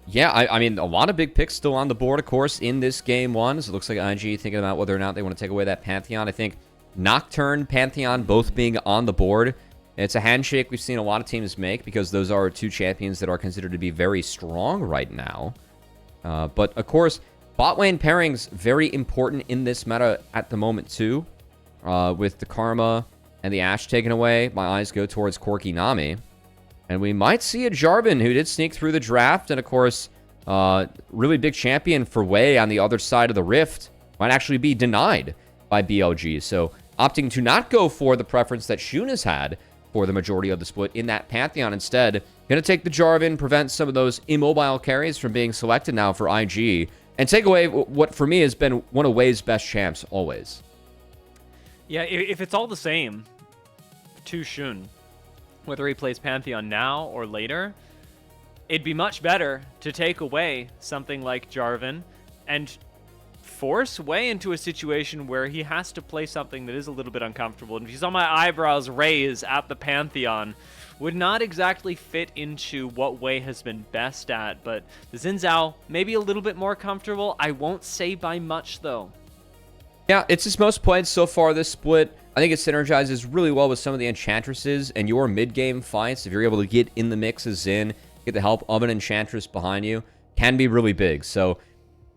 Yeah, I mean, a lot of big picks still on the board, of course, in this game one. So it looks like IG thinking about whether or not they want to take away that Pantheon. I think Nocturne, Pantheon both being on the board. It's a handshake we've seen a lot of teams make because those are two champions that are considered to be very strong right now. But, of course, bot lane pairings very important in this meta at the moment, too. With the Karma and the Ashe taken away, my eyes go towards Corki Nami. And we might see a Jarvan who did sneak through the draft. And, of course, really big champion for Jwei on the other side of the rift might actually be denied by BLG. So opting to not go for the preference that Shun has had for the majority of the split in that Pantheon. Instead, going to take the Jarvan, prevent some of those immobile carries from being selected now for IG, and take away what for me has been one of Jwei's best champs always. Yeah, if it's all the same to Shun, whether he plays Pantheon now or later, it'd be much better to take away something like Jarvan and force Jwei into a situation where he has to play something that is a little bit uncomfortable. And if you saw my eyebrows raise at the Pantheon, would not exactly fit into what Jwei has been best at, but the Xin Zhao maybe a little bit more comfortable. I won't say by much, though. Yeah, it's his most played so far this split. I think it synergizes really well with some of the Enchantresses and your mid-game fights. If you're able to get in the mix as Xin, get the help of an Enchantress behind you, can be really big. So,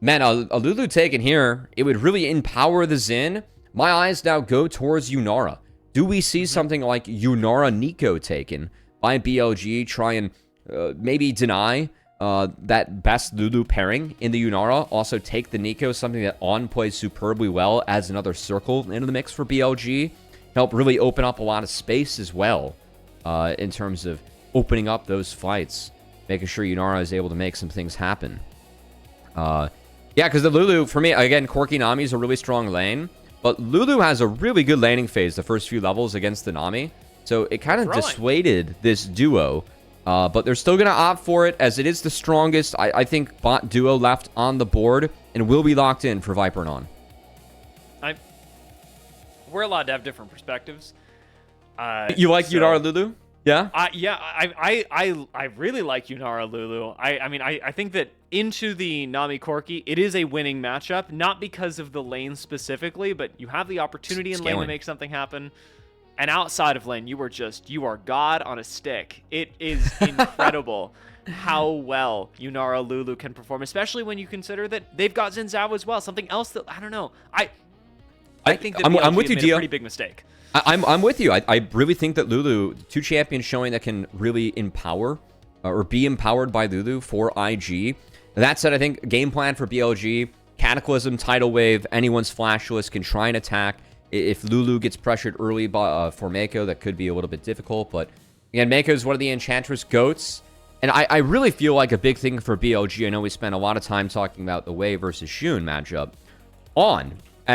man, a Lulu taken here, it would really empower the Xin. My eyes now go towards Yunara. Do we see something like Yunara Nico taken by BLG, try and maybe deny that best Lulu pairing in the Yunara? Also take the Nico, something that On plays superbly well, as another circle into the mix for BLG. Help really open up a lot of space as well in terms of opening up those fights, making sure Yunara is able to make some things happen. Yeah, because the Lulu, for me, again, Corki Nami is a really strong lane, but Lulu has a really good laning phase the first few levels against the Nami, so it kind of dissuaded this duo. But they're still going to opt for it, as it is the strongest, I think, bot duo left on the board, and will be locked in for Viper and On. We're allowed to have different perspectives. You like Yunara Lulu? Yeah? Yeah, I really like Yunara Lulu. I mean, I think that into the Nami Corki, it is a winning matchup, not because of the lane specifically, but you have the opportunity in lane to make something happen. And outside of lane, you are God on a stick. It is incredible how well Yunara Lulu can perform, especially when you consider that they've got Xin Zhao as well. Something else that, I don't know. I think that I'm with you, made a pretty big mistake. I'm with you. I really think that Lulu, two champions showing that can really empower or be empowered by Lulu for IG. That said, I think game plan for BLG, Cataclysm, Tidal Wave, anyone's flashless can try and attack. If Lulu gets pressured early by, for Mako, that could be a little bit difficult. But again, Mako is one of the Enchantress GOATs. And I really feel like a big thing for BLG, I know we spent a lot of time talking about the Jwei versus Shun matchup. On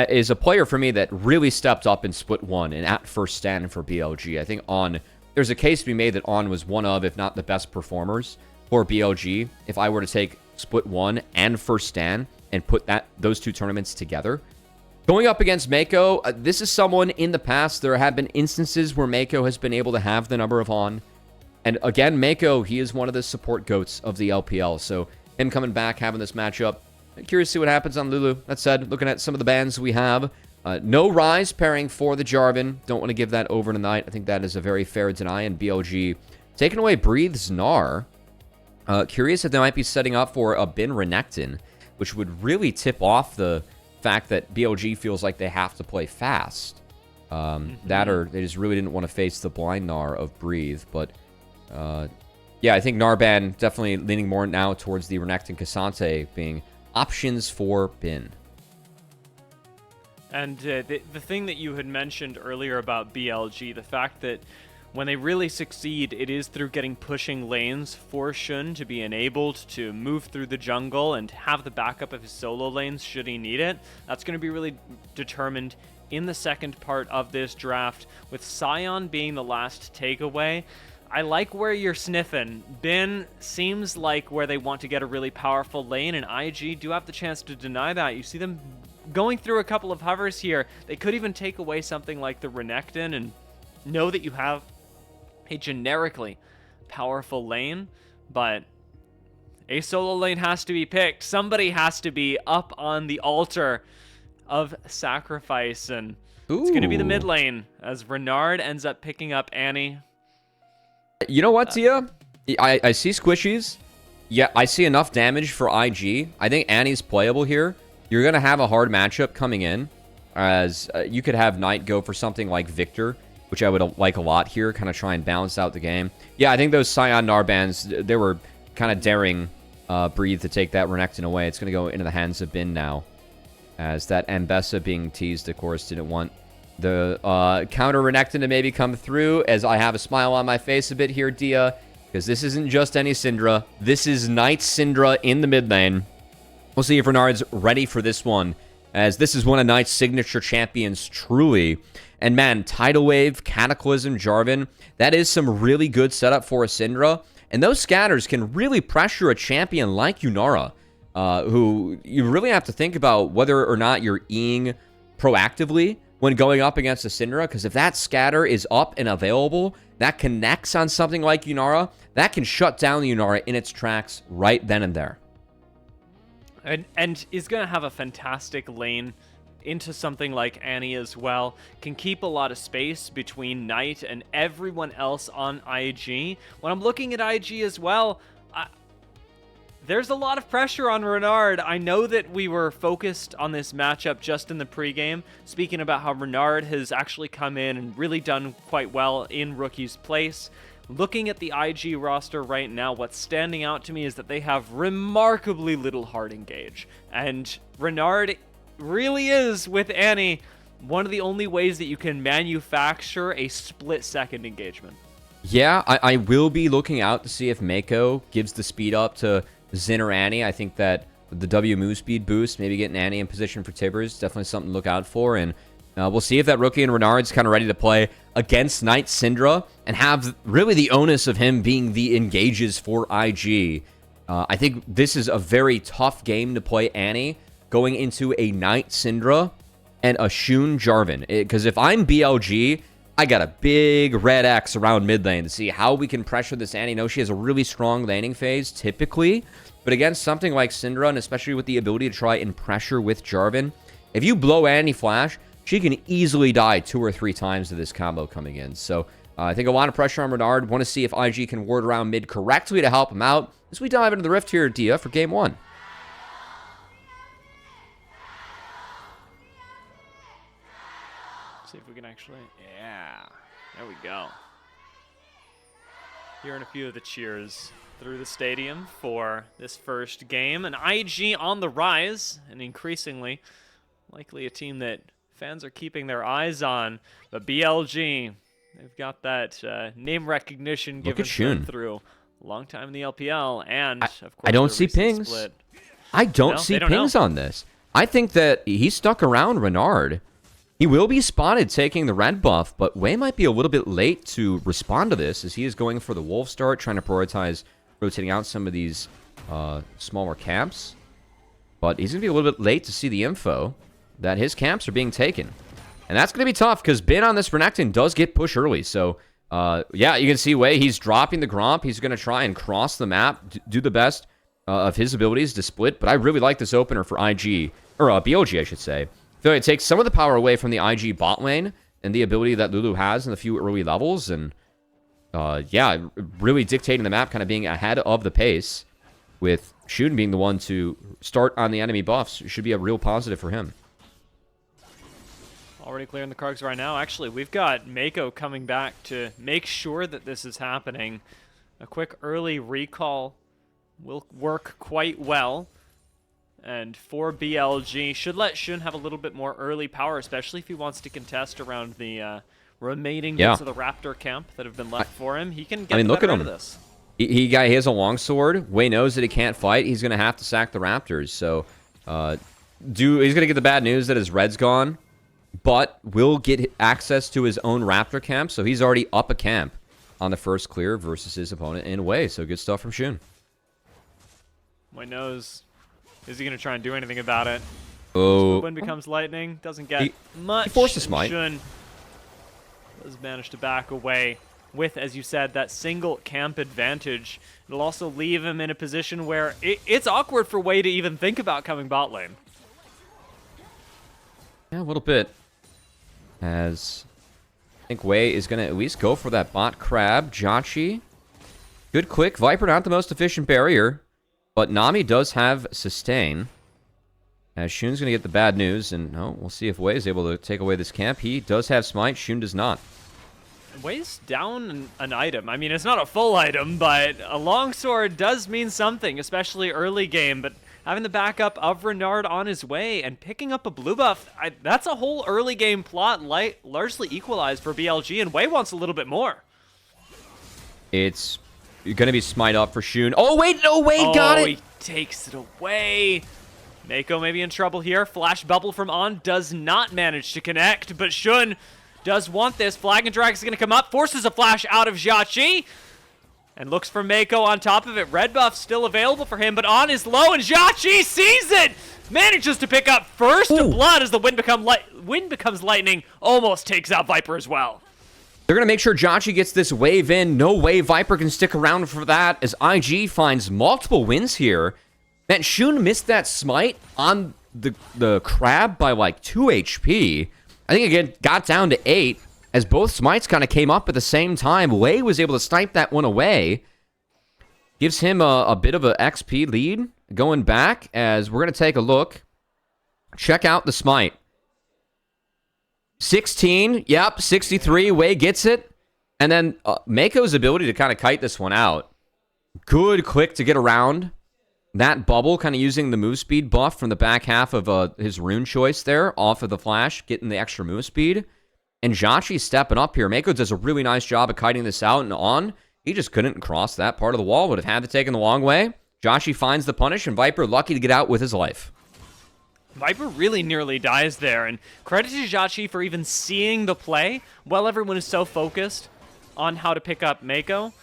is a player for me that really stepped up in Split 1 and at first stand for BLG. I think On, there's a case to be made that On was one of, if not the best performers for BLG. If I were to take Split 1 and first stand and put those two tournaments together. Going up against Mako, this is someone in the past, there have been instances where Mako has been able to have the number of On. And again, Mako, he is one of the support GOATs of the LPL. So him coming back, having this matchup. I'm curious to see what happens on Lulu. That said, looking at some of the bans we have, no Rise pairing for the Jarvan. Don't want to give that over tonight. I think that is a very fair deny. And BLG taking away Breathes Gnar. Curious if they might be setting up for a Bin Renekton, which would really tip off the fact that BLG feels like they have to play fast. That or they just really didn't want to face the blind Gnar of Breathe. But yeah, I think Narban definitely leaning more now towards the Renekton Cassante being options for Bin. And the thing that you had mentioned earlier about BLG, the fact that when they really succeed, it is through getting pushing lanes for Shun to be enabled to move through the jungle and have the backup of his solo lanes should he need it. That's going to be really determined in the second part of this draft, with Sion being the last takeaway. I like where you're sniffing. Bin seems like where they want to get a really powerful lane, and IG do have the chance to deny that. You see them going through a couple of hovers here. They could even take away something like the Renekton and know that you have a generically powerful lane, but A solo lane has to be picked. Somebody has to be up on the altar of sacrifice, and it's going to be the mid lane as Renard ends up picking up Annie. You know what, Tia? I see squishies. Yeah, I see enough damage for IG. I think Annie's playable here. You're going to have a hard matchup coming in, as you could have Knight go for something like Victor, which I would like a lot here, kind of try and balance out the game. Yeah, I think those Scion Narbands, they were kind of daring Breathe to take that Renekton away. It's going to go into the hands of Bin now, as that Ambessa being teased, of course, didn't want the counter Renekton to maybe come through, as I have a smile on my face a bit here, Dia, because this isn't just any Syndra. This is Knight Syndra in the mid lane. We'll see if Renard's ready for this one, as this is one of Knight's signature champions, truly. And man, Tidal Wave, Cataclysm, Jarvan, that is some really good setup for a Syndra. And those scatters can really pressure a champion like Yunara, who you really have to think about whether or not you're Eing proactively when going up against a Syndra, because if that scatter is up and available, that connects on something like Yunara, that can shut down the Yunara in its tracks right then and there. And is going to have a fantastic lane into something like Annie as well. Can keep a lot of space between Knight and everyone else on IG. When I'm looking at IG as well, there's a lot of pressure on Renard. I know that we were focused on this matchup just in the pregame, speaking about how Renard has actually come in and really done quite well in Rookie's place. Looking at the IG roster right now, what's standing out to me is that they have remarkably little hard engage. And Renard really is, with Annie, one of the only ways that you can manufacture a split-second engagement. Yeah, I will be looking out to see if Mako gives the speed up to Xin or Annie. I think that the W move speed boost, maybe getting Annie in position for Tibbers, definitely something to look out for. And we'll see if that rookie and Renard's kind of ready to play against Knight Syndra and have really the onus of him being the engages for IG. I think this is a very tough game to play Annie going into a Knight Syndra and a Shun Jarvan. Because if I'm BLG, I got a big red X around mid lane to see how we can pressure this Annie. I know she has a really strong laning phase typically, but against something like Syndra, and especially with the ability to try and pressure with Jarvan, if you blow Annie flash, she can easily die 2 or 3 times to this combo coming in. So I think a lot of pressure on Renard. Want to see if IG can ward around mid correctly to help him out as we dive into the Rift here, Dia, for game 1. See if we can actually... Yeah, there we go. Hearing a few of the cheers through the stadium for this first game. An IG on the rise, and increasingly likely a team that fans are keeping their eyes on. But BLG, they've got that name recognition given through a long time in the LPL, and of course I don't see pings. Split. I don't see pings on this. I think that he's stuck around Renard. He will be spotted taking the red buff, but Jwei might be a little bit late to respond to this, as he is going for the wolf start, trying to prioritize rotating out some of these smaller camps. But he's going to be a little bit late to see the info that his camps are being taken. And that's going to be tough, because Bin on this Renekton does get pushed early. So, yeah, you can see Jwei, he's dropping the Gromp. He's going to try and cross the map, do the best of his abilities to split. But I really like this opener for IG, or BLG, I should say. I feel like it takes some of the power away from the IG bot lane and the ability that Lulu has in the few early levels. And, yeah, really dictating the map, kind of being ahead of the pace, with Shun being the one to start on the enemy buffs. Should be a real positive for him. Already clearing the cards right now. Actually, we've got Mako coming back to make sure that this is happening. A quick early recall will work quite well. And for BLG, should let Shun have a little bit more early power, especially if he wants to contest around the remaining bits of the Raptor camp that have been left for him. He can get the better out of this. He has a longsword. Wei knows that he can't fight. He's going to have to sack the Raptors. So he's going to get the bad news that his red's gone, but will get access to his own Raptor camp. So he's already up a camp on the first clear versus his opponent in Wei. So good stuff from Shun. Wei knows. Is he going to try and do anything about it? Oh. When becomes lightning, doesn't get much. He forced a smite. Shun does manage to back away with, as you said, that single camp advantage. It'll also leave him in a position where it's awkward for Jwei to even think about coming bot lane. Yeah, a little bit. As I think Jwei is going to at least go for that bot crab. Jwei. Good click. Viper not the most efficient barrier, but Nami does have sustain. As Shun's going to get the bad news, and we'll see if Jwei is able to take away this camp. He does have smite. Shun does not. Jwei's down an item. I mean, it's not a full item, but a longsword does mean something, especially early game. But having the backup of Renard on his way and picking up a blue buff, that's a whole early game plot largely equalized for BLG, and Jwei wants a little bit more. It's going to be smite up for Shun. Oh, wait, no, Jwei got it! He takes it away. Mako may be in trouble here. Flash bubble from On does not manage to connect, but Shun does want this. Flag and Drag is going to come up, forces a flash out of Jwei, and looks for Mako on top of it. Red buff still available for him, but On is low, and Jwei sees it! Manages to pick up first blood as the wind becomes lightning, almost takes out Viper as well. They're going to make sure Jwei gets this wave in. No way Viper can stick around for that, as IG finds multiple wins here. Man, Shun missed that smite on the crab by like 2 HP. I think again got down to 8 as both smites kind of came up at the same time. Jwei was able to snipe that one away. Gives him a bit of an XP lead going back as we're going to take a look. Check out the smite. 16, yep, 63. Jwei gets it. And then Mako's ability to kind of kite this one out. Good click to get around that bubble, kind of using the move speed buff from the back half of his rune choice there, off of the flash, getting the extra move speed. And Jwei stepping up here. Mako does a really nice job of kiting this out, and On, he just couldn't cross that part of the wall. Would have had to take it the long way. Jwei finds the punish, and Viper lucky to get out with his life. Viper really nearly dies there, and credit to Jwei for even seeing the play while everyone is so focused on how to pick up Mako.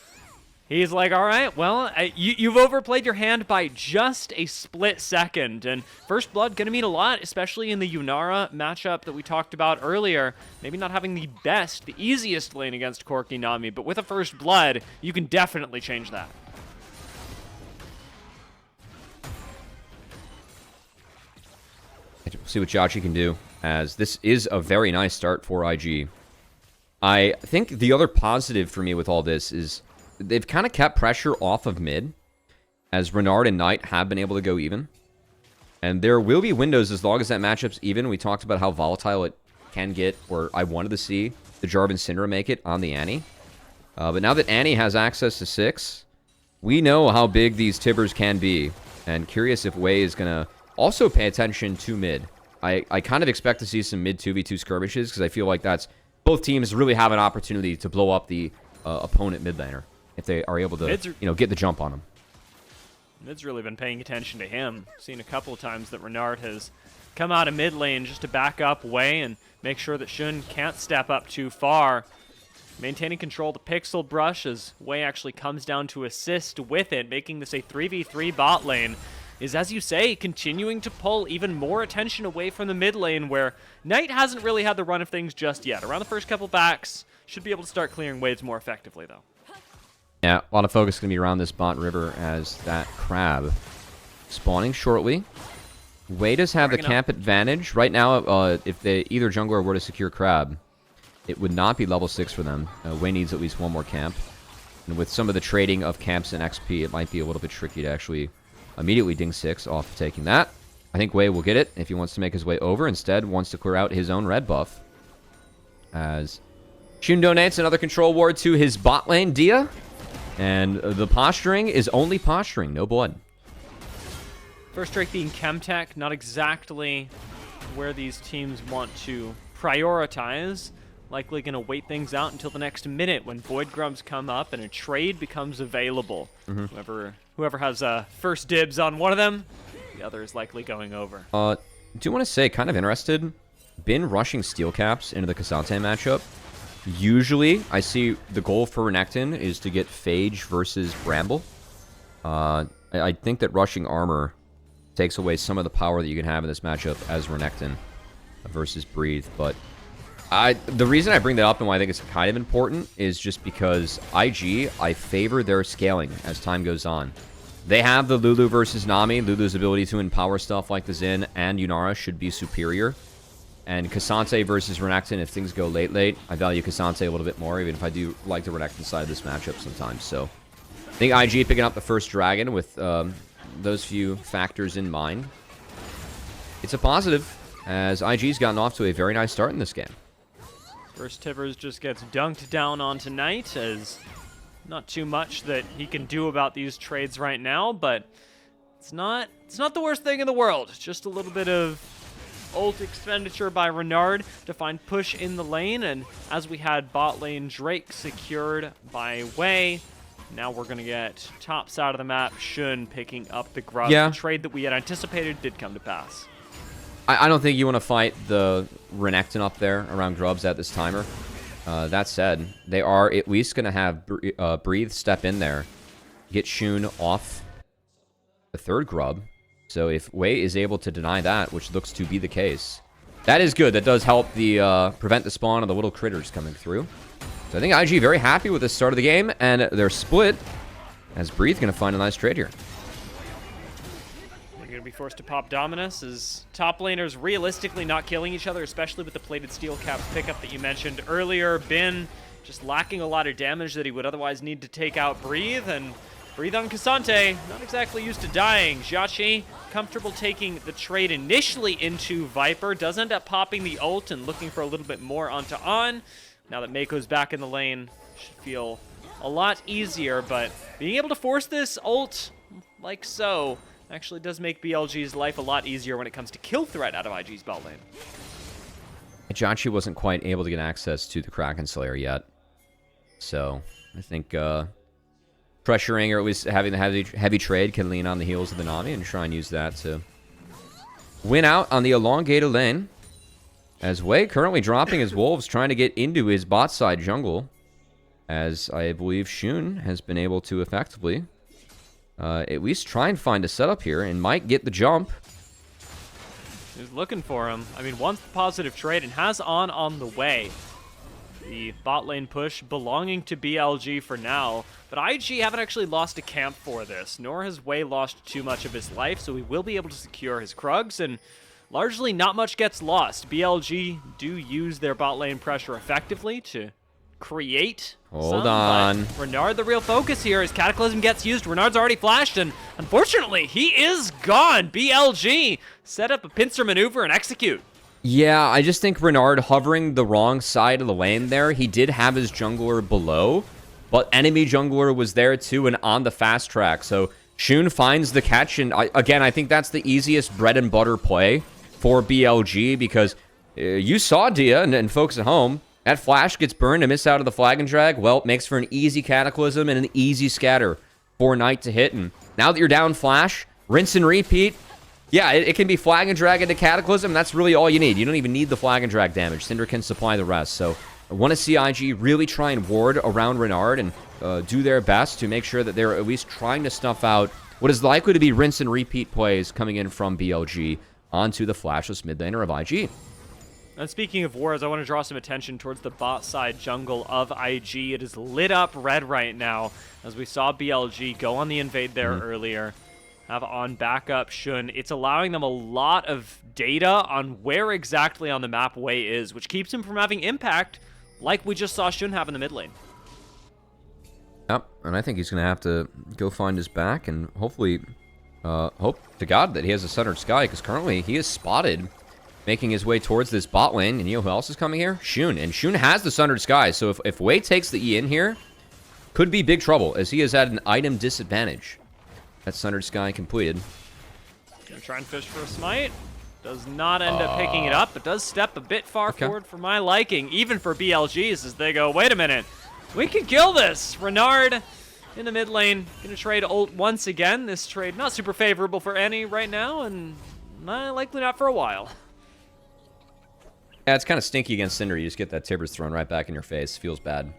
He's like, all right, well, you've overplayed your hand by just a split second. And First Blood going to mean a lot, especially in the Yunara matchup that we talked about earlier. Maybe not having the easiest lane against Corki Nami, but with a First Blood, you can definitely change that. We'll see what Jwei can do, as this is a very nice start for IG. I think the other positive for me with all this is they've kind of kept pressure off of mid, as Renard and Knight have been able to go even. And there will be windows as long as that matchup's even. We talked about how volatile it can get, or I wanted to see the Jarvan Syndra make it on the Annie. But now that Annie has access to 6, we know how big these Tibbers can be. And curious if Jwei is going to also pay attention to mid. I kind of expect to see some mid 2v2 skirmishes, because I feel like that's both teams really have an opportunity to blow up the opponent mid laner if they are able to, get the jump on him. Mid's really been paying attention to him. Seen a couple of times that Renard has come out of mid lane just to back up Jwei and make sure that Shun can't step up too far. Maintaining control of the pixel brush as Jwei actually comes down to assist with it, making this a 3v3 bot lane. Is, as you say, continuing to pull even more attention away from the mid lane, where Knight hasn't really had the run of things just yet. Around the first couple backs, should be able to start clearing waves more effectively, though. Yeah, a lot of focus going to be around this bot river as that crab spawning shortly. Jwei does have the camp advantage. Right now, if either jungler were to secure crab, it would not be level 6 for them. Jwei needs at least one more camp. And with some of the trading of camps and XP, it might be a little bit tricky to actually immediately ding 6 off of taking that. I think Jwei will get it if he wants to make his way over. Instead, wants to clear out his own red buff. As Shun donates another control ward to his bot lane, Dia. And the posturing is only posturing, no blood. First strike being Chemtech, not exactly where these teams want to prioritize. Likely going to wait things out until the next minute when Void Grubs come up and a trade becomes available. Whoever has first dibs on one of them, the other is likely going over. Do you want to say, kind of interested, been rushing steel caps into the K'Sante matchup. Usually, I see the goal for Renekton is to get Phage versus Bramble. I think that rushing armor takes away some of the power that you can have in this matchup as Renekton versus Breathe, but The reason I bring that up and why I think it's kind of important is just because IG, I favor their scaling as time goes on. They have the Lulu versus Nami. Lulu's ability to empower stuff like the Xin and Yunara should be superior. And Cassante versus Renekton, if things go late, I value Cassante a little bit more, even if I do like the Renekton side of this matchup sometimes. So I think IG picking up the first dragon with those few factors in mind. It's a positive, as IG's gotten off to a very nice start in this game. First Tivers just gets dunked down on tonight, as not too much that he can do about these trades right now, but it's not the worst thing in the world. Just a little bit of ult expenditure by Renard to find push in the lane, and as we had bot lane Drake secured by Jwei, now we're going to get top side of the map, Shun picking up the grub. Yeah. The trade that we had anticipated did come to pass. I don't think you want to fight the Renekton up there around grubs at this timer. That said, they are at least going to have Breathe step in there, get Shun off the third grub. So if Jwei is able to deny that, which looks to be the case, that is good. That does help the prevent the spawn of the little critters coming through. So I think IG very happy with the start of the game, and they're split, as Breathe going to find a nice trade here. They're going to be forced to pop Dominus, as top laners realistically not killing each other, especially with the plated steel caps pickup that you mentioned earlier. Bin just lacking a lot of damage that he would otherwise need to take out Breathe, and Breathe on Cassante, not exactly used to dying. Jiachi comfortable taking the trade initially into Viper, does end up popping the ult and looking for a little bit more onto On. Now that Mako's back in the lane, should feel a lot easier, but being able to force this ult like so actually does make BLG's life a lot easier when it comes to kill threat out of IG's bot lane. Jiachi wasn't quite able to get access to the Kraken Slayer yet. So I think pressuring, or at least having the heavy trade, can lean on the heels of the Nami and try and use that to win out on the elongated lane. As Jwei currently dropping his wolves, trying to get into his bot side jungle, as I believe Shun has been able to effectively at least try and find a setup here and might get the jump. He's looking for him. I mean, wants the positive trade and has on the way. The bot lane push belonging to BLG for now, but IG haven't actually lost a camp for this, nor has Jwei lost too much of his life, so he will be able to secure his Krugs, and largely not much gets lost. BLG do use their bot lane pressure effectively to create Hold on. Renard, the real focus here, as Cataclysm gets used. Renard's already flashed, and unfortunately, he is gone. BLG set up a pincer maneuver and execute. Yeah, I just think Renard hovering the wrong side of the lane there. He did have his jungler below, but enemy jungler was there too and on the fast track. So Shun finds the catch, and again, I think that's the easiest bread and butter play for BLG, because you saw Dia and folks at home. That flash gets burned and miss out of the flag and drag. Well, it makes for an easy Cataclysm and an easy scatter for Knight to hit. And now that you're down flash, rinse and repeat. Yeah, it can be flag and drag into Cataclysm. That's really all you need. You don't even need the flag and drag damage. Cinder can supply the rest. So I want to see IG really try and ward around Renard and do their best to make sure that they're at least trying to snuff out what is likely to be rinse and repeat plays coming in from BLG onto the flashless mid laner of IG. And speaking of wars, I want to draw some attention towards the bot side jungle of IG. It is lit up red right now, as we saw BLG go on the invade there earlier. Have on backup Shun. It's allowing them a lot of data on where exactly on the map Jwei is, which keeps him from having impact like we just saw Shun have in the mid lane. Yep, and I think he's going to have to go find his back and hopefully hope to God that he has a Sundered Sky, because currently he is spotted making his way towards this bot lane. And you know who else is coming here? Shun. And Shun has the Sundered Sky, so if Jwei takes the E in here, could be big trouble, as he has had an item disadvantage. That Sundered Sky completed. Gonna try and fish for a smite. Does not end up picking it up, but does step a bit far forward for my liking, even for BLGs, as they go, wait a minute, we can kill this. Renard in the mid lane, gonna trade ult once again. This trade not super favorable for any right now, and likely not for a while. Yeah, it's kind of stinky against Cinder. You just get that Tibbers thrown right back in your face. Feels bad.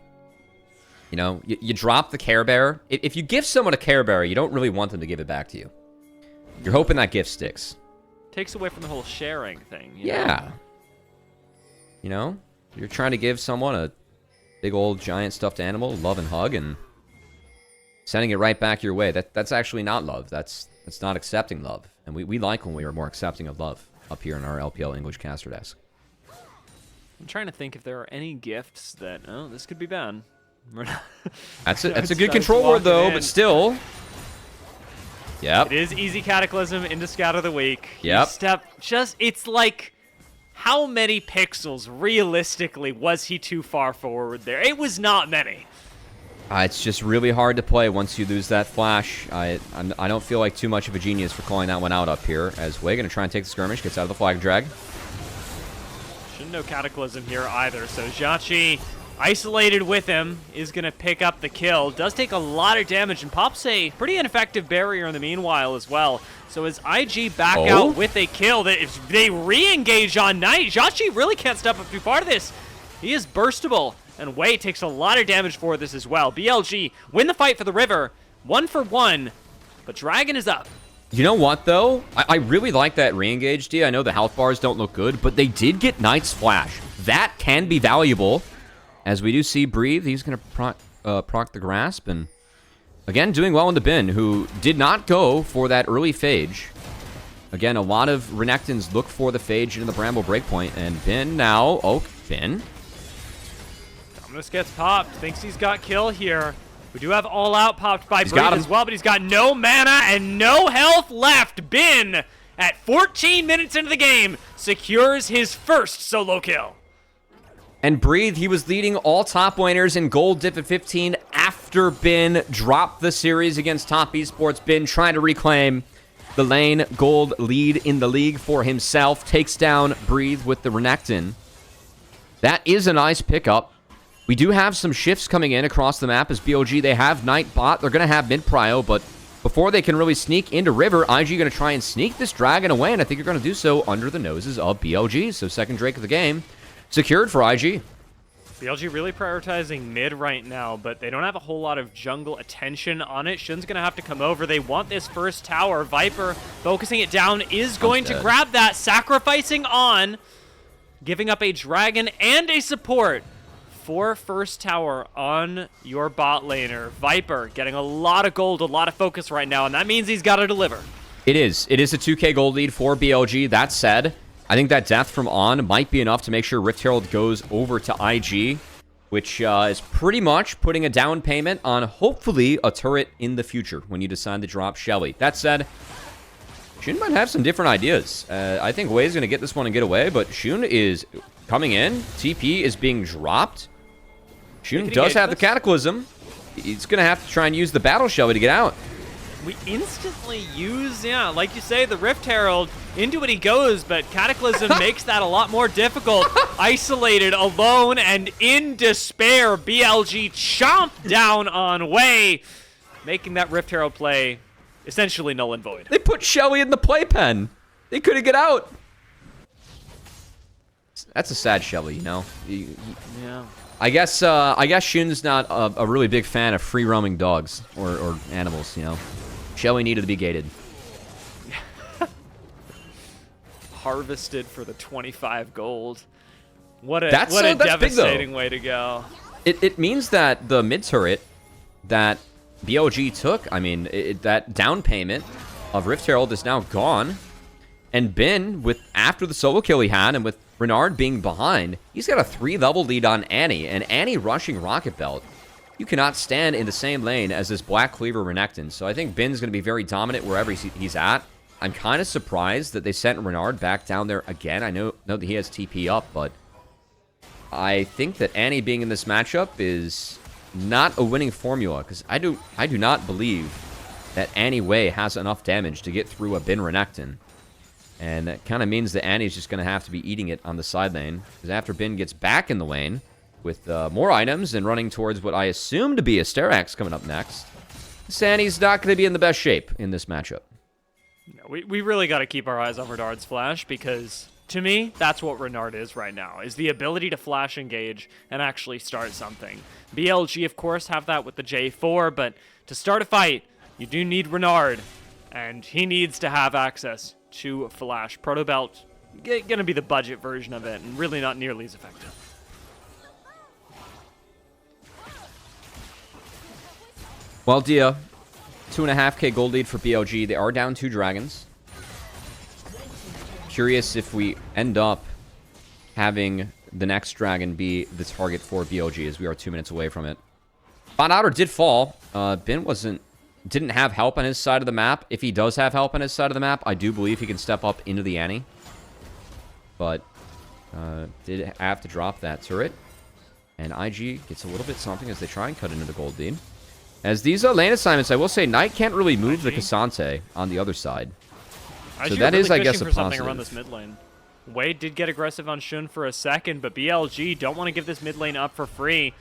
You know, you drop the Care Bear. If you give someone a Care Bear, you don't really want them to give it back to you. You're hoping that gift sticks. Takes away from the whole sharing thing. Yeah. You know? You're trying to give someone a big old giant stuffed animal, love and hug, and sending it right back your way. That's actually not love. That's not accepting love. And we like when we are more accepting of love up here in our LPL English caster desk. I'm trying to think if there are any gifts that, oh, this could be bad. That's a good control ward, though, but still. Yep. It is easy Cataclysm into Scout of the Week. Yep. It's like, how many pixels, realistically, was he too far forward there? It was not many. It's just really hard to play once you lose that flash. I don't feel like too much of a genius for calling that one out up here, as Jwei going to try and take the skirmish, gets out of the flag drag. Shouldn't know Cataclysm here either, so Jwei, isolated with him, is going to pick up the kill. Does take a lot of damage, and pops a pretty ineffective barrier in the meanwhile as well. So as IG back out with a kill, that if they re-engage on Knight, Jwei really can't step up too far to this. He is burstable, and Jwei takes a lot of damage for this as well. BLG win the fight for the river, 1 for 1, but Dragon is up. You know what, though? I really like that re-engage, D. I know the health bars don't look good, but they did get Knight's flash. That can be valuable. As we do see Breathe, he's going to proc the Grasp, and again, doing well in the bin, who did not go for that early phage. Again, a lot of Renekton's look for the phage into the Bramble Breakpoint, and Bin now, Bin. Dominus gets popped, thinks he's got kill here. We do have All Out popped by Breathe as well, but he's got no mana and no health left. Bin, at 14 minutes into the game, secures his first solo kill. And Breathe, he was leading all top laners in gold diff at 15 after Bin dropped the series against Top Esports. Bin trying to reclaim the lane gold lead in the league for himself. Takes down Breathe with the Renekton. That is a nice pickup. We do have some shifts coming in across the map as BLG. They have Knight bot. They're going to have mid prio, but before they can really sneak into River, IG going to try and sneak this Dragon away, and I think you're going to do so under the noses of BLG. So second Drake of the game secured for IG. BLG really prioritizing mid right now, but they don't have a whole lot of jungle attention on it. Shun's going to have to come over. They want this first tower. Viper, focusing it down, is going to grab that, sacrificing on, giving up a Dragon and a support for first tower on your bot laner. Viper getting a lot of gold, a lot of focus right now, and that means he's got to deliver. It is a 2k gold lead for BLG. That said, I think that death from On might be enough to make sure Rift Herald goes over to IG, which is pretty much putting a down payment on hopefully a turret in the future when you decide to drop Shelly. That said, Shun might have some different ideas. I think Jwei is going to get this one and get away, but Shun is coming in. TP is being dropped. Shun does have the Cataclysm. He's going to have to try and use the Battle Shelly to get out. We instantly use, like you say, the Rift Herald. Into it he goes, but Cataclysm makes that a lot more difficult. Isolated, alone, and in despair, BLG chomped down on Jwei, making that Rift Herald play essentially null and void. They put Shelly in the playpen. They couldn't get out. That's a sad Shelly, you know? Yeah. I guess Shun's not a really big fan of free-roaming dogs or animals, you know? Shelly needed to be gated. Harvested for the 25 gold. What a that's devastating way to go. It means that the mid turret that BLG took, I mean, that down payment of Rift Herald is now gone. And Bin, after the solo kill he had, and with Renard being behind, he's got a 3-level lead on Annie, and Annie rushing Rocket Belt. You cannot stand in the same lane as this Black Cleaver Renekton, so I think Bin's going to be very dominant wherever he's at. I'm kind of surprised that they sent Renard back down there again. I know that he has TP up, but I think that Annie being in this matchup is not a winning formula, because I do not believe that Annie Jwei has enough damage to get through a Bin Renekton. And that kind of means that Annie's just going to have to be eating it on the side lane, because after Bin gets back in the lane with more items and running towards what I assume to be a Sterax coming up next, Annie's not going to be in the best shape in this matchup. We really got to keep our eyes on Renard's flash, because to me, that's what Renard is right now, is the ability to flash engage and actually start something. BLG, of course, have that with the J4, but to start a fight, you do need Renard, and he needs to have access to flash. Proto Belt, gonna be the budget version of it, and really not nearly as effective. Well, Dia, 2.5k gold lead for BLG. They are down 2 dragons. Curious if we end up having the next dragon be the target for BLG, as we are 2 minutes away from it. Bot Outer did fall. Ben didn't have help on his side of the map. If he does have help on his side of the map, I do believe he can step up into the Annie. But did have to drop that turret. And IG gets a little bit something as they try and cut into the gold lead. As these lane assignments, I will say, Knight can't really move the Cassante on the other side. So that is, I guess, a positive. Around this mid lane. Wei did get aggressive on Shun for a second, but BLG don't want to give this mid lane up for free.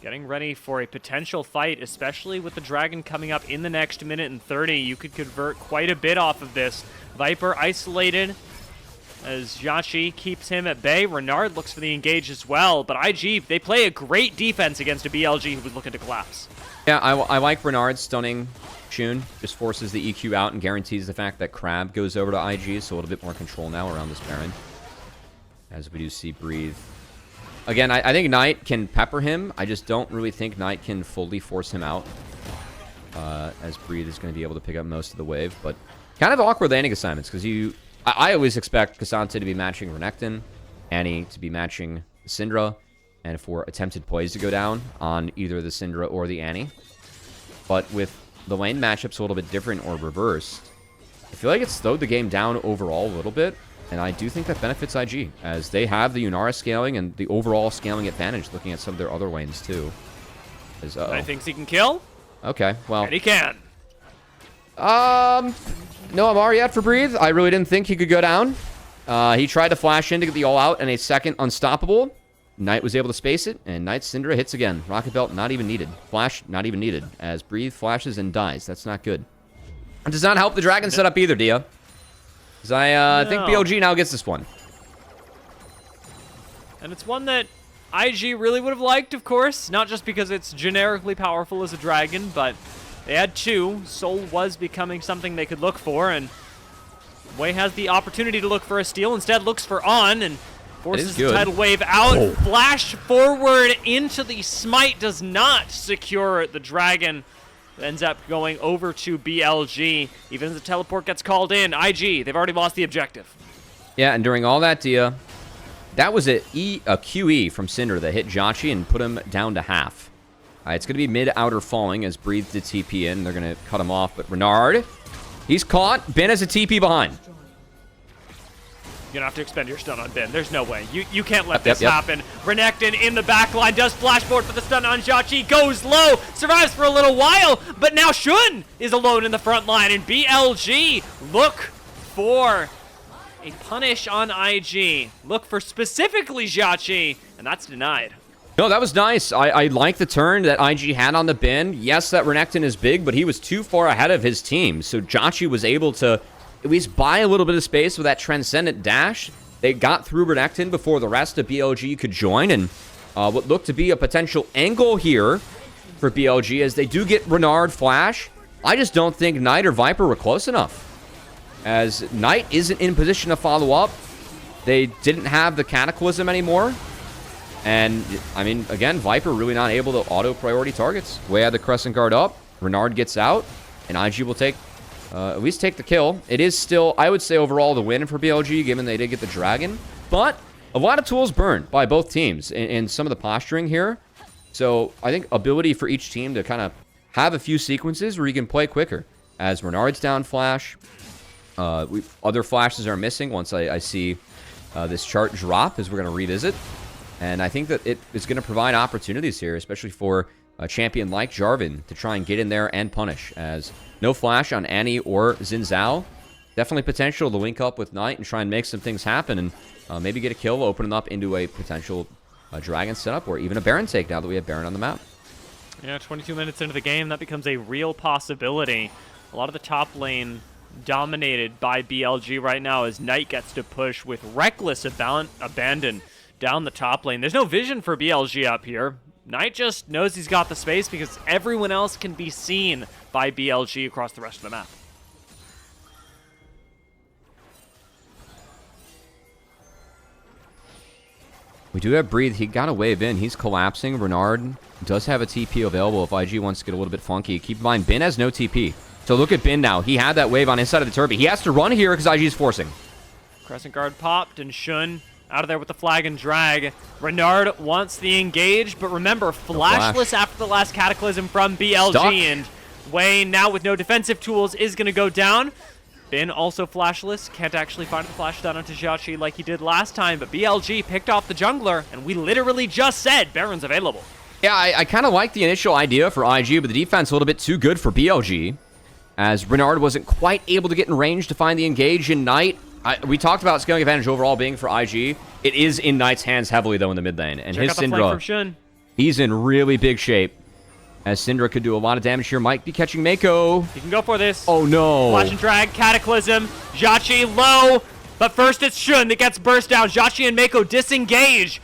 Getting ready for a potential fight, especially with the dragon coming up in the next minute and 30. You could convert quite a bit off of this. Viper isolated as Jwei keeps him at bay. Renard looks for the engage as well, but IG, they play a great defense against a BLG who was looking to collapse. Yeah, I like Renard stunning Shun. Just forces the EQ out and guarantees the fact that Crab goes over to IG, so a little bit more control now around this Baron. As we do see Breathe. Again, I think Knight can pepper him. I just don't really think Knight can fully force him out. As Breathe is going to be able to pick up most of the wave. But kind of awkward landing assignments, because I always expect Cassante to be matching Renekton, Annie to be matching Syndra, and for attempted plays to go down on either the Syndra or the Annie. But with the lane matchups a little bit different or reversed, I feel like it's slowed the game down overall a little bit. And I do think that benefits IG, as they have the Yunara scaling and the overall scaling advantage, looking at some of their other lanes, too. I think he can kill. Okay, well. And he can. No MR yet for Breathe. I really didn't think he could go down. He tried to flash in to get the all-out and a second unstoppable. Knight was able to space it, and Knight Syndra hits again. Rocket Belt not even needed. Flash not even needed, as Breathe flashes and dies. That's not good. It does not help the dragon setup either, Dia. Because I think BLG now gets this one. And it's one that IG really would have liked, of course. Not just because it's generically powerful as a dragon, but they had 2. Soul was becoming something they could look for, and Wei has the opportunity to look for a steal. Instead looks for On, and forces the tidal wave out. Oh. Flash forward into the smite does not secure the dragon. Ends up going over to BLG. Even as the teleport gets called in, IG, they've already lost the objective. Yeah, and during all that, Dia, that was a QE from Syndra that hit Jwei and put him down to half. It's going to be mid-outer falling as Breathe the TP in. They're going to cut him off, but Renard, he's caught. Ben has a TP behind. You're going to have to expend your stun on Ben. There's no way. You can't let this happen. Renekton in the back line does flash forward for the stun on Jwei. Goes low. Survives for a little while. But now Shun is alone in the front line. And BLG look for a punish on IG. Look for specifically Jwei. And that's denied. No, that was nice. I like the turn that IG had on the Ben. Yes, that Renekton is big, but he was too far ahead of his team. So Jwei was able to at least buy a little bit of space with that transcendent dash. They got through Renekton before the rest of BLG could join, and what looked to be a potential angle here for BLG as they do get Renard flash. I just don't think Knight or Viper were close enough, as Knight isn't in position to follow up. They didn't have the Cataclysm anymore, and I mean, again, Viper really not able to auto priority targets. Way had the Crescent Guard up, Renard gets out, and IG will take at least take the kill. It is still, I would say, overall the win for BLG, given they did get the dragon. But a lot of tools burned by both teams in some of the posturing here. So I think ability for each team to kind of have a few sequences where you can play quicker. As Renard's down flash, other flashes are missing once I see this chart drop, as we're going to revisit. And I think that it is going to provide opportunities here, especially for a champion like Jarvan to try and get in there and punish, as no flash on Annie or Xin Zhao. Definitely potential to link up with Knight and try and make some things happen and maybe get a kill, opening up into a potential dragon setup or even a Baron take now that we have Baron on the map. Yeah, 22 minutes into the game, that becomes a real possibility. A lot of the top lane dominated by BLG right now as Knight gets to push with reckless abandon down the top lane. There's no vision for BLG up here. Knight just knows he's got the space because everyone else can be seen by BLG across the rest of the map. We do have Breathe. He got a wave in. He's collapsing. Renard does have a TP available if IG wants to get a little bit funky. Keep in mind, Bin has no TP. So look at Bin now. He had that wave on his side of the turret. He has to run here because IG is forcing. Crescent Guard popped, and Shun out of there with the flag and drag. Renard wants the engage, but remember, flashless after the last Cataclysm from BLG. Stuck. And Jwei, now with no defensive tools, is going to go down. Bin also flashless. Can't actually find the flash down onto Jiachi like he did last time, but BLG picked off the jungler, and we literally just said Baron's available. Yeah, I kind of like the initial idea for IG, but the defense a little bit too good for BLG, as Renard wasn't quite able to get in range to find the engage in Knight. We talked about scaling advantage overall being for IG. It is in Knight's hands heavily, though, in the mid lane. And Check his out the flank from Syndra, Shun. he's in really big shape, as Syndra could do a lot of damage here. Might be catching Mako. He can go for this. Oh, no. Flash and drag, Cataclysm, Jiachi low, but first it's Shun that gets burst down. Jiachi and Mako disengage.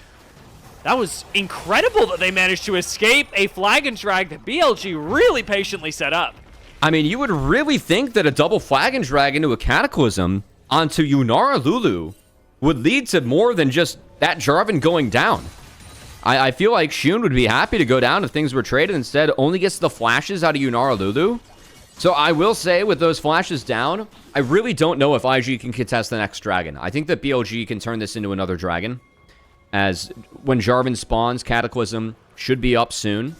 That was incredible that they managed to escape a flag and drag that BLG really patiently set up. I mean, you would really think that a double flag and drag into a Cataclysm onto Yunara Lulu would lead to more than just that Jarvan going down. I feel like Shun would be happy to go down if things were traded. Instead, only gets the flashes out of Yunara Lulu. So I will say, with those flashes down, I really don't know if IG can contest the next dragon. I think that BLG can turn this into another dragon, as when Jarvan spawns, Cataclysm should be up soon.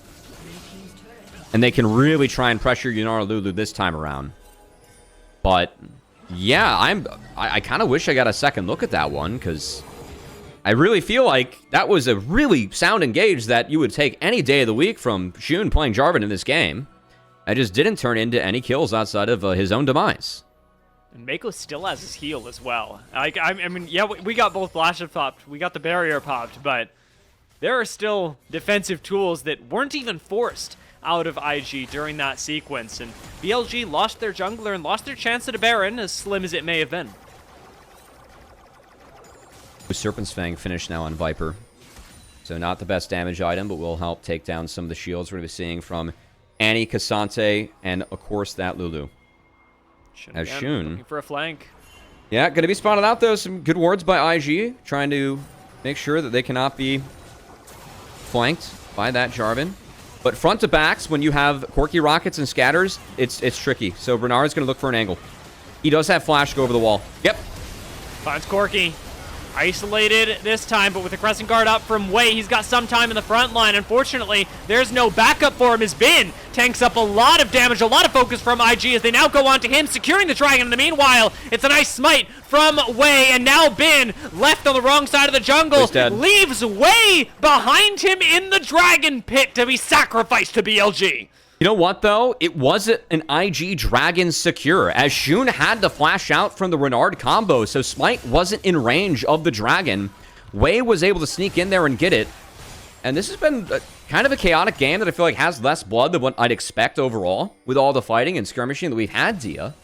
And they can really try and pressure Yunara Lulu this time around. But yeah, I kind of wish I got a second look at that one, because I really feel like that was a really sound engage that you would take any day of the week from Shun playing Jarvan in this game. It just didn't turn into any kills outside of his own demise. And Mako still has his heal as well. Like, I mean, yeah, we got both flashes popped, we got the barrier popped, but there are still defensive tools that weren't even forced out of IG during that sequence, and BLG lost their jungler and lost their chance at a Baron, as slim as it may have been. Serpent's Fang finished now on Viper. So not the best damage item, but will help take down some of the shields we're going to be seeing from Annie, Cassante, and of course that Lulu. As Shun. Looking for a flank. Yeah, going to be spotted out though. Some good wards by IG, trying to make sure that they cannot be flanked by that Jarvan. But front to backs, when you have Corky Rockets and Scatters, it's tricky. So Bernard's going to look for an angle. He does have Flash go over the wall. Yep. Finds Corky. Isolated this time, but with the Crescent Guard up from Jwei, he's got some time in the front line. Unfortunately, there's no backup for him as Bin tanks up a lot of damage, a lot of focus from IG as they now go on to him, securing the dragon. In the meanwhile, it's a nice smite from Jwei, and now Bin, left on the wrong side of the jungle, leaves Jwei behind him in the dragon pit to be sacrificed to BLG. You know what, though? It wasn't an IG Dragon secure, as Shun had to flash out from the Renard combo, so Smite wasn't in range of the Dragon. Jwei was able to sneak in there and get it. And this has been kind of a chaotic game that I feel like has less blood than what I'd expect overall, with all the fighting and skirmishing that we've had, Dia.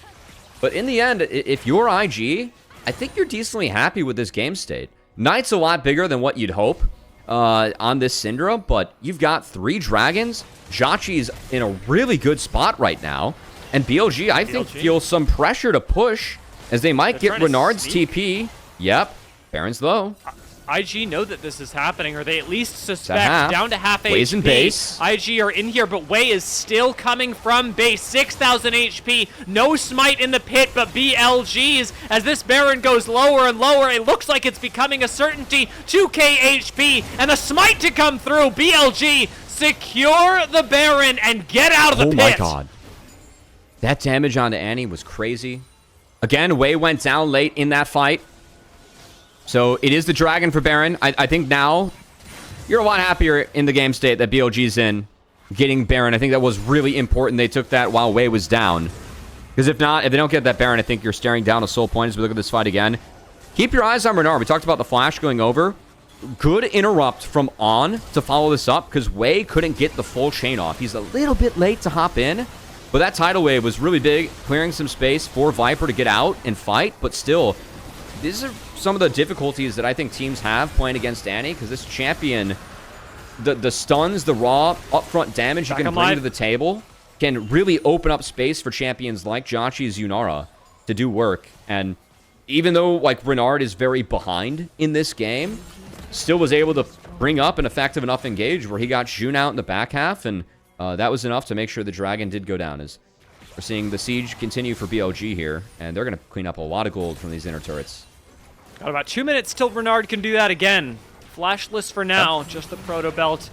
But in the end, if you're IG, I think you're decently happy with this game state. Knight's a lot bigger than what you'd hope on this Syndra, but you've got 3 dragons. Jiachi's in a really good spot right now, and BLG, I think, feels some pressure to push, as they might get Renard's TP. Yep, Baron's low. IG know that this is happening, or they at least suspect. Down to half Jwei's HP. in base. IG are in here, but Jwei is still coming from base. 6,000 HP. No smite in the pit, but BLG's. As this Baron goes lower and lower, it looks like it's becoming a certainty. 2k HP, and a smite to come through. BLG secure the Baron and get out of the pit. Oh my god. That damage onto Annie was crazy. Again, Jwei went down late in that fight. So it is the dragon for Baron. I think now you're a lot happier in the game state that BLG's in getting Baron. I think that was really important. They took that while Jwei was down. Because if not, if they don't get that Baron, I think you're staring down a soul point as we look at this fight again. Keep your eyes on Renard. We talked about the flash going over. Good interrupt from On to follow this up, because Jwei couldn't get the full chain off. He's a little bit late to hop in, but that tidal wave was really big, clearing some space for Viper to get out and fight. But still, these are some of the difficulties that I think teams have playing against Annie, because this champion, the stuns, the raw upfront damage you can bring to the table can really open up space for champions like Jiachi's Yunara to do work. And even though like Renard is very behind in this game, still was able to bring up an effective enough engage where he got Jun out in the back half, and that was enough to make sure the Dragon did go down. As we're seeing the siege continue for BLG here, and they're going to clean up a lot of gold from these inner turrets. Got about 2 minutes till Renard can do that again. Flashless for now, just the proto belt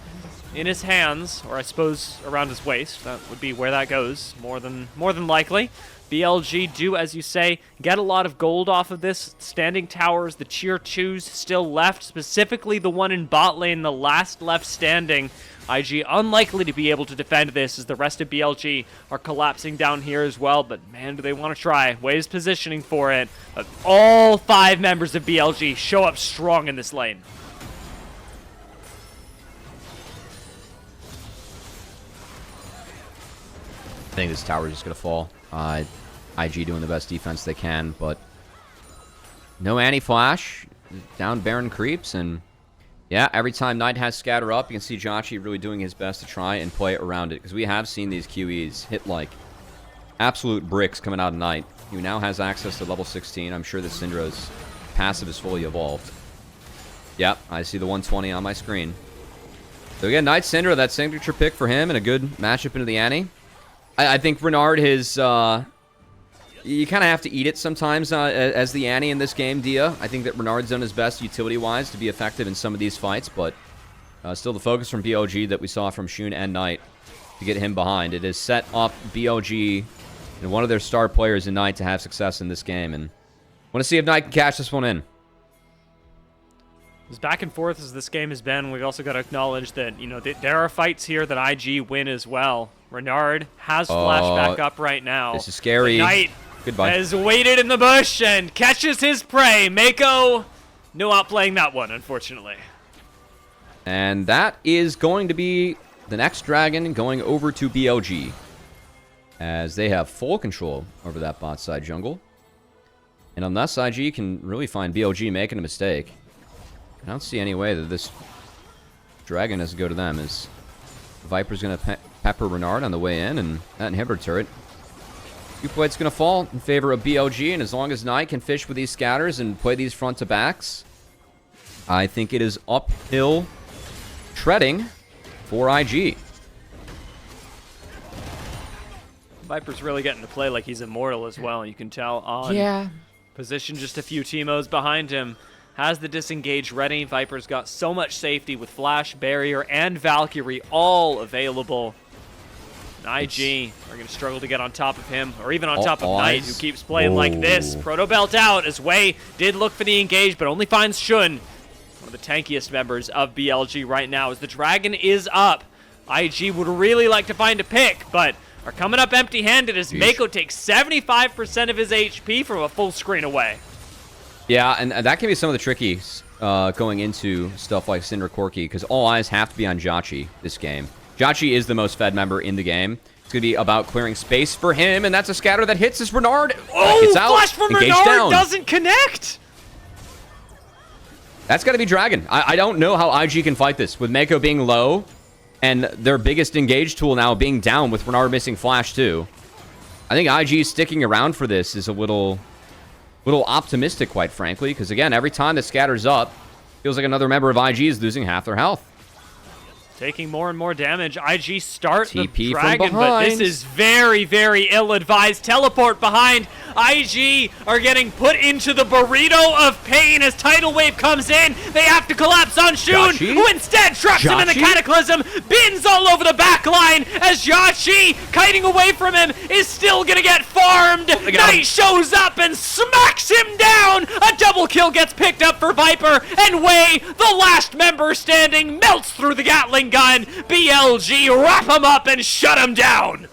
in his hands, or I suppose around his waist. That would be where that goes, more than likely. BLG do, as you say, get a lot of gold off of this. Standing towers, the tier 2s still left, specifically the one in bot lane, the last left standing. IG unlikely to be able to defend this as the rest of BLG are collapsing down here as well, but man, do they want to try. Jwei's positioning for it. But all 5 members of BLG show up strong in this lane. I think this tower is just going to fall. IG doing the best defense they can, but no anti-flash. Down Baron creeps, and yeah, every time Knight has scatter up, you can see Jwei really doing his best to try and play around it, because we have seen these QEs hit like absolute bricks coming out of Knight. He now has access to level 16. I'm sure the Syndra's passive is fully evolved. Yep, I see the 120 on my screen. So again, Knight Syndra, that signature pick for him, and a good matchup into the Annie. I think Renard has... you kind of have to eat it sometimes as the Annie in this game, Dia. I think that Renard's done his best utility-wise to be effective in some of these fights, but still the focus from BLG that we saw from Shun and Knight to get him behind. It has set up BLG and one of their star players in Knight to have success in this game, and want to see if Knight can cash this one in. As back and forth as this game has been, we've also got to acknowledge that, you know, there are fights here that IG win as well. Renard has flashback up right now. This is scary. Knight Goodbye. has waited in the bush and catches his prey. Mako, no outplaying that one, unfortunately. And that is going to be the next Dragon going over to BLG, as they have full control over that bot side jungle. And unless IG can really find BLG making a mistake, I don't see any way that this Dragon doesn't go to them, as Viper's going to pepper Renard on the way in, and that inhibitor turret. Q-Plate's going to fall in favor of BLG, and as long as Knight can fish with these scatters and play these front to backs, I think it is uphill treading for IG. Viper's really getting to play like he's immortal as well, you can tell on position, just a few Teemos behind him. Has the disengage ready. Viper's got so much safety with Flash, Barrier, and Valkyrie all available. And IG are going to struggle to get on top of him, or even on top of Knight, who keeps playing like this. Proto Belt out, as Jwei did look for the engage, but only finds Shun, one of the tankiest members of BLG right now, as the Dragon is up. IG would really like to find a pick, but are coming up empty-handed as Mako takes 75% of his HP from a full screen away. Yeah, and that can be some of the trickies going into stuff like Syndra Corki, because all eyes have to be on Jwei this game. Jwei is the most fed member in the game. It's going to be about clearing space for him, and that's a scatter that hits as Renard. Oh, gets out. Flash from Renard down. Doesn't connect! That's got to be Dragon. I don't know how IG can fight this, with Mako being low, and their biggest engage tool now being down with Renard missing Flash too. I think IG sticking around for this is a little optimistic, quite frankly, because again, every time that scatters up, feels like another member of IG is losing half their health. Taking more and more damage. IG start TP the Dragon, from but behind. this is very, very ill-advised. Teleport behind. IG are getting put into the burrito of pain as Tidal Wave comes in. They have to collapse on Shun, who instead traps him in the Cataclysm. Bins all over the back line as Jwei, kiting away from him, is still going to get farmed. Knight shows up and smacks him down. A double kill gets picked up for Viper, and Jwei, the last member standing, melts through the Gatling gun. BLG wrap him up and shut him down.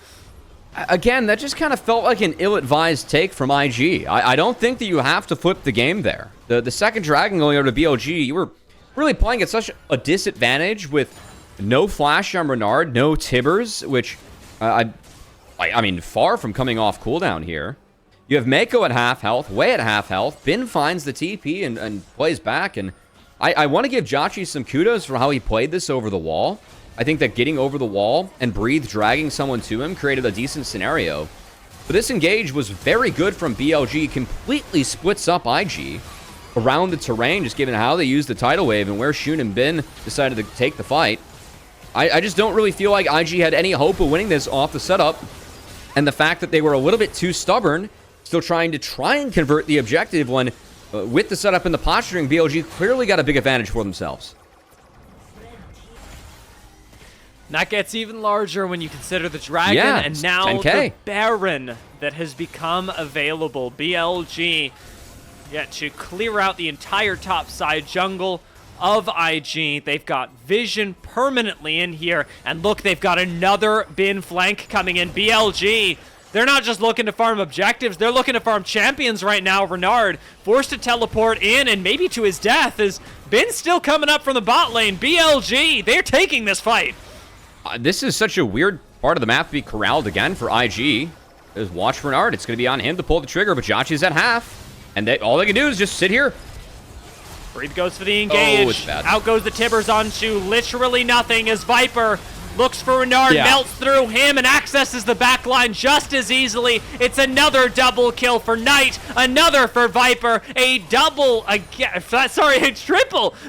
Again, that just kind of felt like an ill-advised take from IG. I don't think that you have to flip the game there. The second Dragon going over to BLG, you were really playing at such a disadvantage with no Flash on Renard, no Tibbers, which, I mean, far from coming off cooldown here. You have Mako at half health, Jwei at half health. Bin finds the TP and plays back, and I want to give Jwei some kudos for how he played this over the wall. I think that getting over the wall and Breathe dragging someone to him created a decent scenario. But this engage was very good from BLG. Completely splits up IG. around the terrain, just given how they used the tidal wave and where Shun and Bin decided to take the fight. I just don't really feel like IG had any hope of winning this off the setup. And the fact that they were a little bit too stubborn, still trying and convert the objective when, with the setup and the posturing, BLG clearly got a big advantage for themselves. That gets even larger when you consider the Dragon and now 10K. the Baron that has become available. BLG get to clear out the entire top side jungle of IG. They've got vision permanently in here. And look, they've got another bin flank coming in. BLG, they're not just looking to farm objectives, they're looking to farm champions right now. Renard forced to teleport in and maybe to his death as Bin's still coming up from the bot lane. BLG, they're taking this fight. This is such a weird part of the map to be corralled again for IG. Just watch Renard. It's going to be on him to pull the trigger, but Jwei's at half. And all they can do is just sit here. Breathe goes for the engage. Oh, it's bad. Out goes the Tibbers onto literally nothing as Viper looks for Renard, melts through him, and accesses the backline just as easily. It's another double kill for Knight, another for Viper, a triple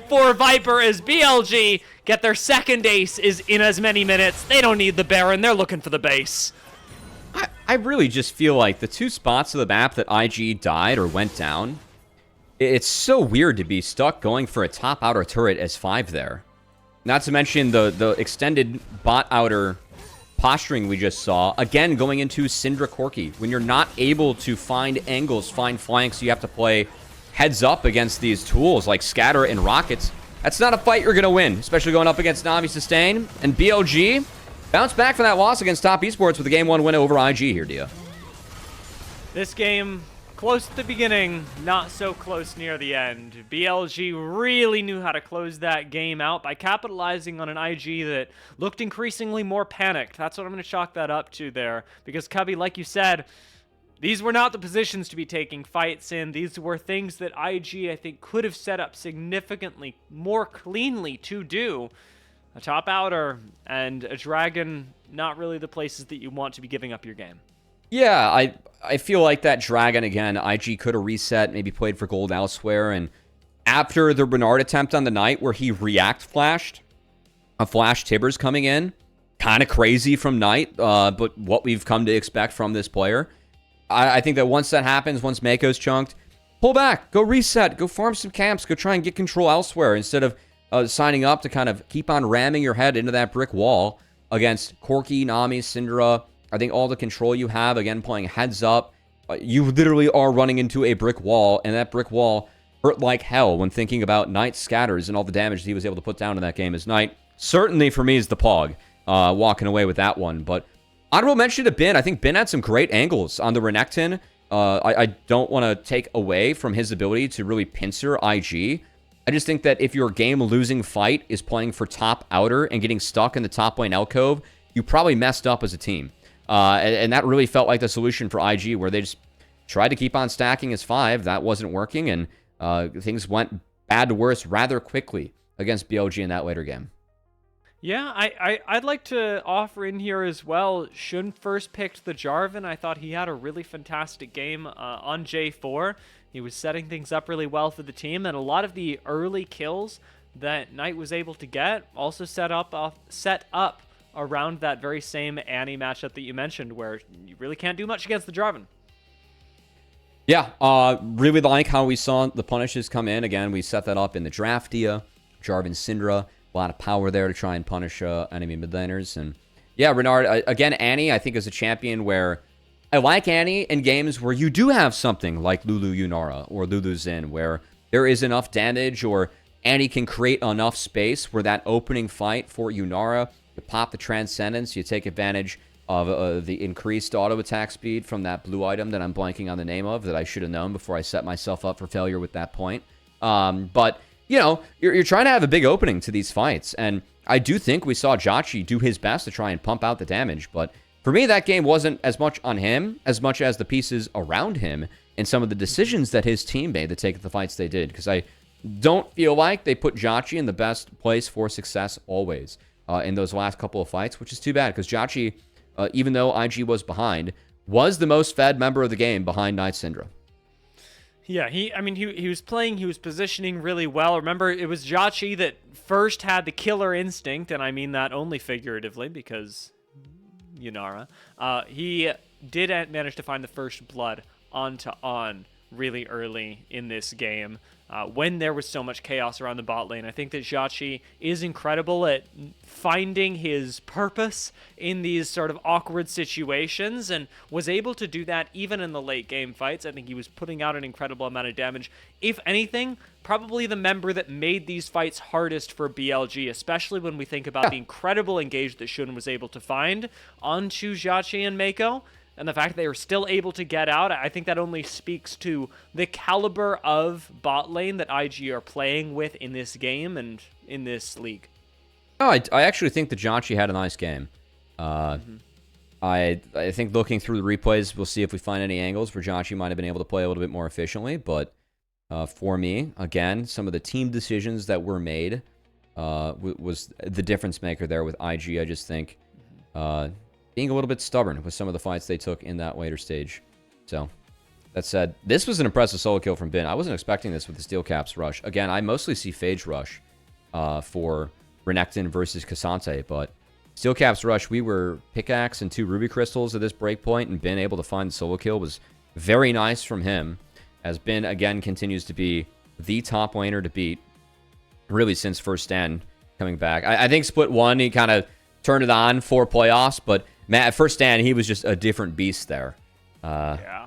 for Viper as BLG get their second ace is in as many minutes. They don't need the Baron, they're looking for the base. I really just feel like the two spots of the map that IG died or went down, it's so weird to be stuck going for a top outer turret as 5 there. Not to mention the extended bot outer posturing we just saw. Again, going into Syndra Corki. When you're not able to find angles, find flanks, you have to play heads up against these tools like Scatter and Rockets. That's not a fight you're going to win, especially going up against Na'Vi Sustain. And BLG bounce back from that loss against Top Esports with a Game 1 win over IG here, Dia. This game, close at the beginning, not so close near the end. BLG really knew how to close that game out by capitalizing on an IG that looked increasingly more panicked. That's what I'm going to chalk that up to there. Because Cubby, like you said, these were not the positions to be taking fights in. These were things that IG, I think, could have set up significantly more cleanly to do. A top outer and a Dragon, not really the places that you want to be giving up your game. Yeah, I feel like that Dragon, again, IG could have reset, maybe played for gold elsewhere, and after the Renard attempt on the night where he react flashed, a flash Tibbers coming in, kind of crazy from Knight, but what we've come to expect from this player. I think that once that happens, once Mako's chunked, pull back, go reset, go farm some camps, go try and get control elsewhere instead of signing up to kind of keep on ramming your head into that brick wall against Corki, Nami, Syndra. I think all the control you have, again, playing heads up, you literally are running into a brick wall, and that brick wall hurt like hell when thinking about Knight's scatters and all the damage he was able to put down in that game as Knight. Certainly for me is the Pog, walking away with that one. But honorable mention to Bin. I think Bin had some great angles on the Renekton. I don't want to take away from his ability to really pincer IG. I just think that if your game-losing fight is playing for top outer and getting stuck in the top lane alcove, you probably messed up as a team. And that really felt like the solution for IG, where they just tried to keep on stacking as 5. That wasn't working, and things went bad to worse rather quickly against BLG in that later game. Yeah, I'd like to offer in here as well. Shun first picked the Jarvan. I thought he had a really fantastic game on J4. He was setting things up really well for the team, and a lot of the early kills that Knight was able to get also set up around that very same Annie matchup that you mentioned, where you really can't do much against the Jarvan. Yeah, really like how we saw the punishes come in. Again, we set that up in the draft, Dia. Jarvan, Syndra, a lot of power there to try and punish enemy mid laners. And yeah, Renard, again, Annie, I think, is a champion where I like Annie in games where you do have something like Lulu Yunara or Lulu Xin, where there is enough damage or Annie can create enough space where that opening fight for Yunara, you pop the Transcendence, you take advantage of the increased auto attack speed from that blue item that I'm blanking on the name of that I should have known before I set myself up for failure with that point. But, you know, you're trying to have a big opening to these fights, and I do think we saw Jwei do his best to try and pump out the damage, but for me, that game wasn't as much on him as much as the pieces around him and some of the decisions that his team made to take the fights they did, because I don't feel like they put Jwei in the best place for success always in those last couple of fights, which is too bad, because Jwei, even though IG was behind, was the most fed member of the game behind Knight Syndra. Yeah, he was playing, he was positioning really well. Remember, it was Jwei that first had the killer instinct, and I mean that only figuratively because Yunara. He did manage to find the first blood onto On really early in this game when there was so much chaos around the bot lane. I think that Jwei is incredible at finding his purpose in these sort of awkward situations and was able to do that even in the late game fights. I think he was putting out an incredible amount of damage. If anything, probably the member that made these fights hardest for BLG, especially when we think about the incredible engage that Shun was able to find onto Jwei and Mako. And the fact that they were still able to get out, I think that only speaks to the caliber of bot lane that IG are playing with in this game and in this league. No, I actually think that Jwei had a nice game. I think looking through the replays, we'll see if we find any angles where Jwei might have been able to play a little bit more efficiently. But for me, again, some of the team decisions that were made was the difference maker there with IG. I just think being a little bit stubborn with some of the fights they took in that later stage. So, that said, this was an impressive solo kill from Bin. I wasn't expecting this with the Steel Caps rush. Again, I mostly see Phage rush for Renekton versus Cassante, but Steel Caps rush, we were pickaxe and 2 ruby crystals at this break point, and Bin able to find the solo kill was very nice from him, as Bin, again, continues to be the top laner to beat, really since first stand coming back. I think split 1, he kind of turned it on for playoffs, but man, at first stand, he was just a different beast there. Yeah.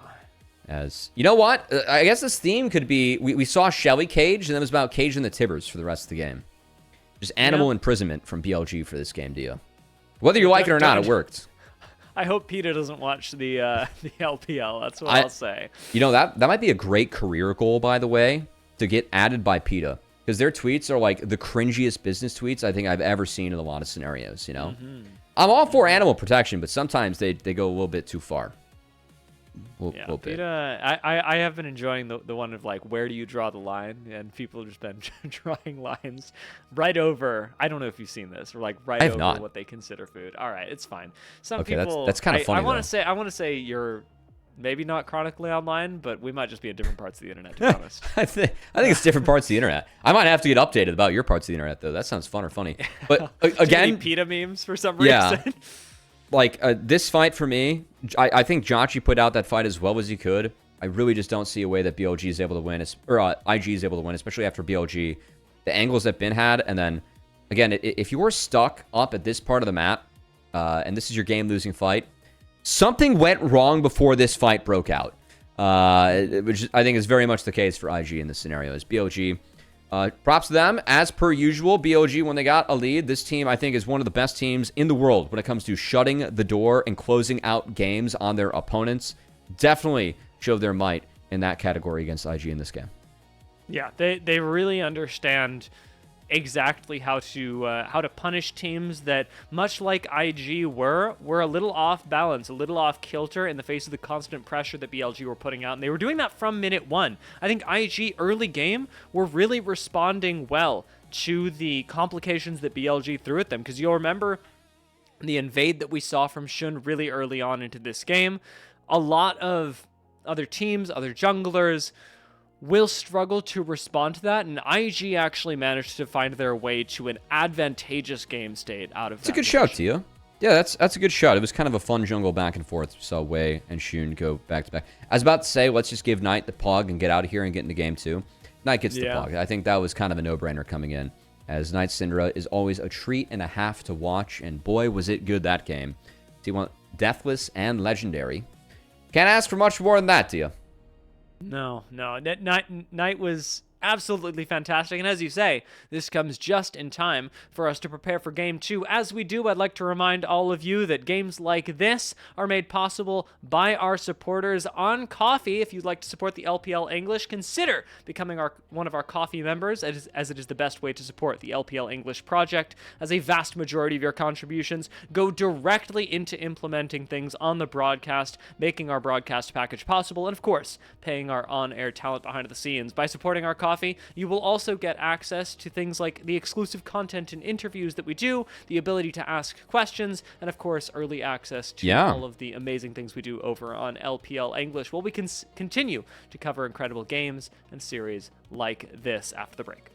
As you know what? I guess this theme could be, we saw Shelly cage, and then it was about caging the Tibbers for the rest of the game. Just animal imprisonment from BLG for this game, Dio. Whether you like it or not, it worked. I hope PETA doesn't watch the LPL. That's what I'll say. You know, that might be a great career goal, by the way, to get added by PETA. Because their tweets are like the cringiest business tweets I think I've ever seen in a lot of scenarios, you know? I'm all for animal protection, but sometimes they go a little bit too far. Little bit. PETA, I have been enjoying the one of like, where do you draw the line? And people have just been drawing lines right over, I don't know if you've seen this, or like right over what they consider food. All right, it's fine. Some people, that's kind of funny. I want to say you're maybe not chronically online, but we might just be in different parts of the internet, to be honest. I think it's different parts of the internet. I might have to get updated about your parts of the internet, though. That sounds fun or funny. But again, PETA memes for some reason. Like, this fight for me, I think Jwei put out that fight as well as he could. I really just don't see a way that BLG is able to win, or IG is able to win, especially after BLG. The angles that Bin had, and then, again, if you were stuck up at this part of the map, and this is your game-losing fight, something went wrong before this fight broke out, which I think is very much the case for IG in this scenario. Is BLG, props to them, as per usual. BLG, when they got a lead, this team I think is one of the best teams in the world when it comes to shutting the door and closing out games on their opponents. Definitely showed their might in that category against IG in this game. Yeah, they really understand exactly how to punish teams that, much like IG were a little off balance, a little off kilter in the face of the constant pressure that BLG were putting out, and they were doing that from minute 1. I think IG early game were really responding well to the complications that BLG threw at them, because you'll remember the invade that we saw from Shun really early on into this game. A lot of other teams, other junglers, will struggle to respond to that, and IG actually managed to find their way to an advantageous game state out of that. It's a good shout to you. Yeah, that's a good shot. It was kind of a fun jungle back and forth. We saw Jwei and Shun go back to back. I was about to say, let's just give Knight the pog and get out of here and get into game 2. Knight gets the pog. I think that was kind of a no-brainer coming in, as Knight Syndra is always a treat and a half to watch, and boy, was it good that game. So you want Deathless and Legendary. Can't ask for much more than that, do you? No. Knight was absolutely fantastic, and as you say, this comes just in time for us to prepare for Game 2. As we do, I'd like to remind all of you that games like this are made possible by our supporters on Coffee. If you'd like to support the LPL English, consider becoming one of our Coffee members, as it is the best way to support the LPL English project, as a vast majority of your contributions go directly into implementing things on the broadcast, making our broadcast package possible, and of course, paying our on-air talent behind the scenes. By supporting our Coffee, coffee. You will also get access to things like the exclusive content and interviews that we do, the ability to ask questions, and of course, early access to all of the amazing things we do over on LPL English, while we can continue to cover incredible games and series like this after the break.